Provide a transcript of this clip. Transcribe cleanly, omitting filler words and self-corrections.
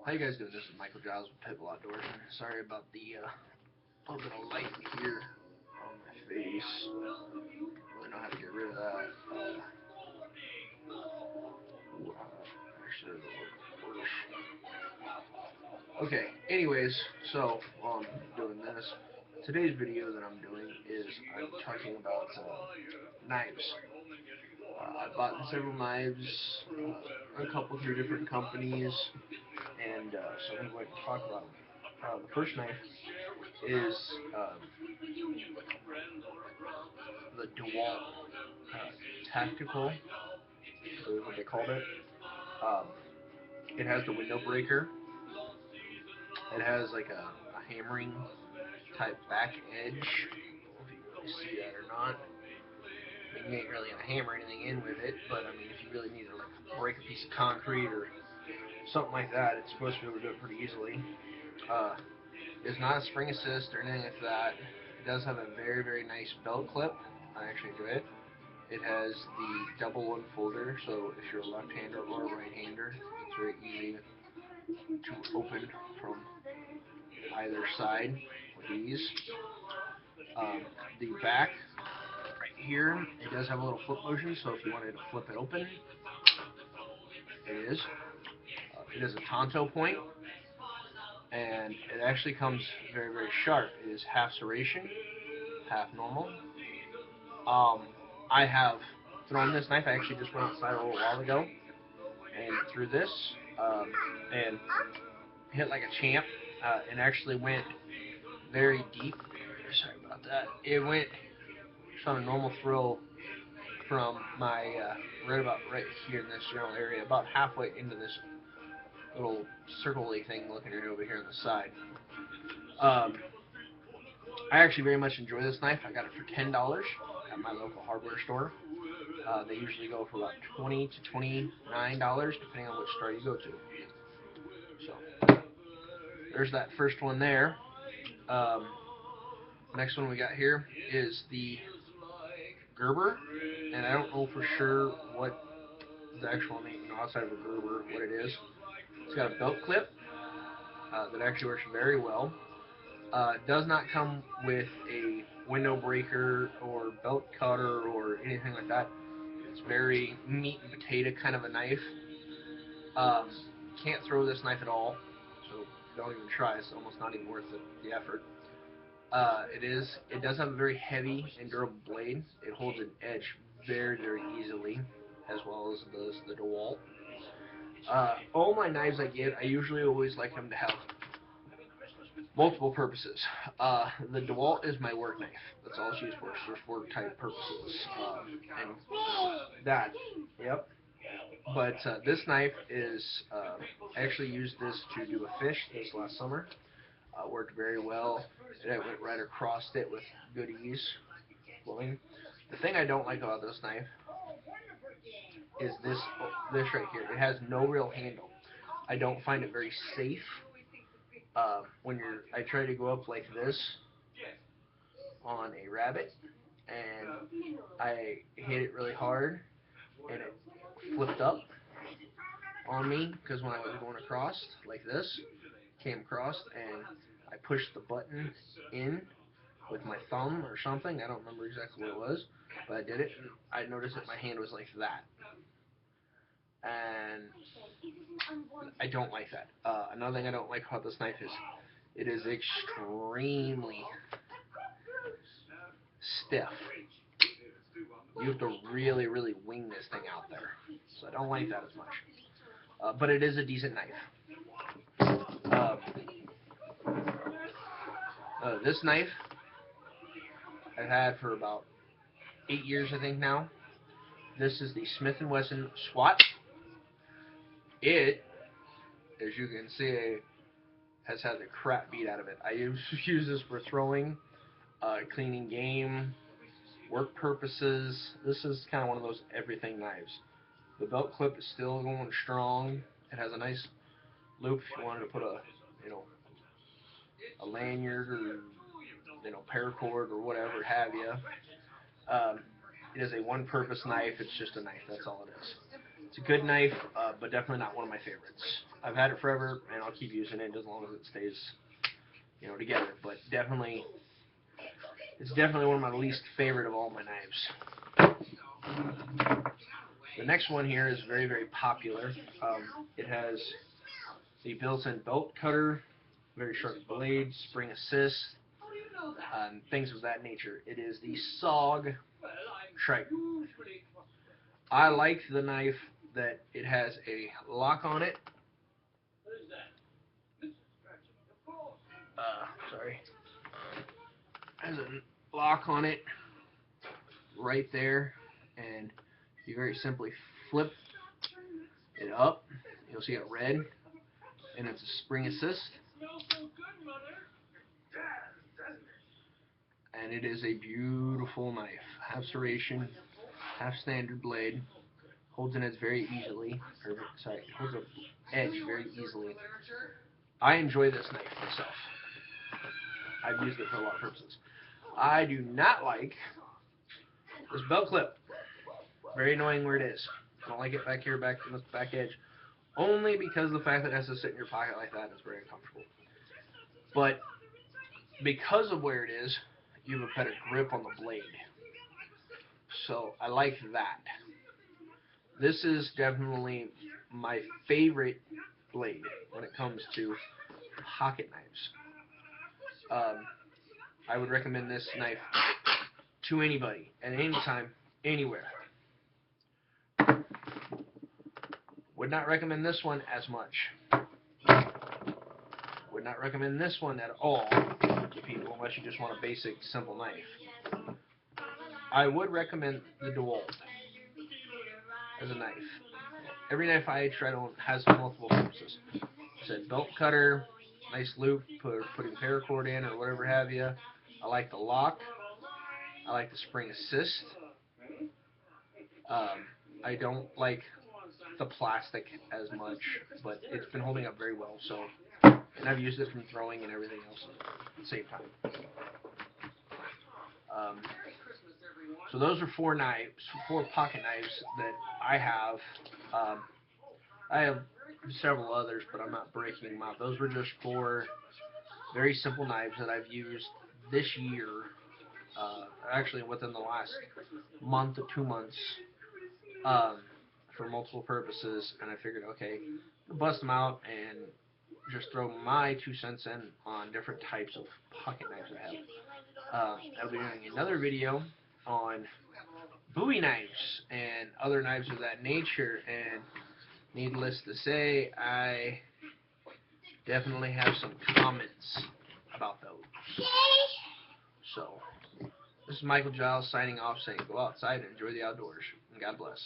How you guys doing? This is Michael Giles with Pitbull Outdoors. Sorry about the little bit of light here on my face. Really know how to get rid of that. Actually, a little worse. Okay. Anyways, so while I'm doing this, today's video that I'm doing is I'm talking about knives. I bought several knives, a couple through different companies, and so I'm going to talk about them. The first knife is the DeWalt Tactical, is what they called it. Um, it has the window breaker. It has like a hammering type back edge. I don't know if you can really see that or not. I mean, you ain't really gonna hammer anything in with it, but I mean, if you really need to like break a piece of concrete or something like that, it's supposed to be able to do it pretty easily. Uh, it's not a spring assist or anything like that. It does have a very, very nice belt clip. I actually enjoy it. It has the double one folder, so if you're a left-hander or a right-hander, it's very easy to open from either side with ease. The back right here, it does have a little flip motion, so if you wanted to flip it open, it is. It is a Tonto point, and it actually comes very, very sharp. It is half serration, half normal. I have thrown this knife. I actually just went outside a little while ago and threw this and hit like a champ. And actually went very deep. Sorry about that. It went just on a normal throw from my right here in this general area, about halfway into this little circle-y thing looking at over here on the side. I actually very much enjoy this knife. I got it for $10 at my local hardware store. They usually go for about $20 to $29, depending on which store you go to. So there's that first one there. Next one we got here is the Gerber, and I don't know for sure what the actual name, outside of a Gerber, what it is. It's got a belt clip that actually works very well. Does not come with a window breaker or belt cutter or anything like that. It's very meat and potato kind of a knife. Can't throw this knife at all, so don't even try. It's almost not even worth the effort. It does have a very heavy and durable blade. It holds an edge very, very easily, as well as the DeWalt. All my knives I get, I usually always like them to have multiple purposes. The DeWalt is my work knife. That's all it's used for. It's for work type purposes. And that, yep. But this knife is, I actually used this to do a fish this last summer. Worked very well. It went right across it with good ease. Flowing. The thing I don't like about this knife is this right here. It has no real handle. I don't find it very safe. I try to go up like this on a rabbit, and I hit it really hard, and it flipped up on me because when I was going across like this, came across, and I pushed the button in with my thumb or something. I don't remember exactly what it was, but I did it, and I noticed that my hand was like that. And I don't like that. Another thing I don't like about this knife is it is extremely stiff. You have to really, really wing this thing out there. So I don't like that as much. But it is a decent knife. This knife I've had for about 8 years, I think now. This is the Smith & Wesson SWAT. It, as you can see, has had the crap beat out of it. I use this for throwing, cleaning game, work purposes. This is kind of one of those everything knives. The belt clip is still going strong. It has a nice loop if you wanted to put a lanyard or paracord or whatever have you. It is a one-purpose knife. It's just a knife. That's all it is. It's a good knife, but definitely not one of my favorites. I've had it forever, and I'll keep using it as long as it stays, together. But definitely, it's definitely one of my least favorite of all my knives. The next one here is very, very popular. It has the built-in belt cutter, very sharp blade, spring assist, things of that nature. It is the SOG Trike. I like the knife that it has a lock on it. Sorry. Has a lock on it right there, and you very simply flip it up. You'll see it red, and it's a spring assist. And it is a beautiful knife. Half serration, half standard blade. Holds an edge very easily. Holds an edge very easily. I enjoy this knife myself. I've used it for a lot of purposes. I do not like this belt clip. Very annoying where it is. I don't like it back here, back in the back edge. Only because of the fact that it has to sit in your pocket like that, it's very uncomfortable. But because of where it is, you have a better grip on the blade. So I like that. This is definitely my favorite blade when it comes to pocket knives. I would recommend this knife to anybody, at any time, anywhere. Would not recommend this one as much. Would not recommend this one at all to people unless you just want a basic, simple knife. I would recommend the DeWalt as a knife. Every knife I tried on has multiple purposes. It's a belt cutter, nice loop, putting paracord in or whatever have you. I like the lock. I like the spring assist. I don't like the plastic as much, but it's been holding up very well. So, and I've used it from throwing and everything else at the same time. So those are 4 pocket knives that I have. I have several others, but I'm not breaking them out. Those were just 4 very simple knives that I've used this year, actually within the last month or 2 months, for multiple purposes, and I figured, okay, I'll bust them out and just throw my 2 cents in on different types of pocket knives I have. I'll be doing another video on Bowie knives and other knives of that nature, and needless to say, I definitely have some comments about those. So, this is Michael Giles signing off, saying go outside and enjoy the outdoors, and God bless.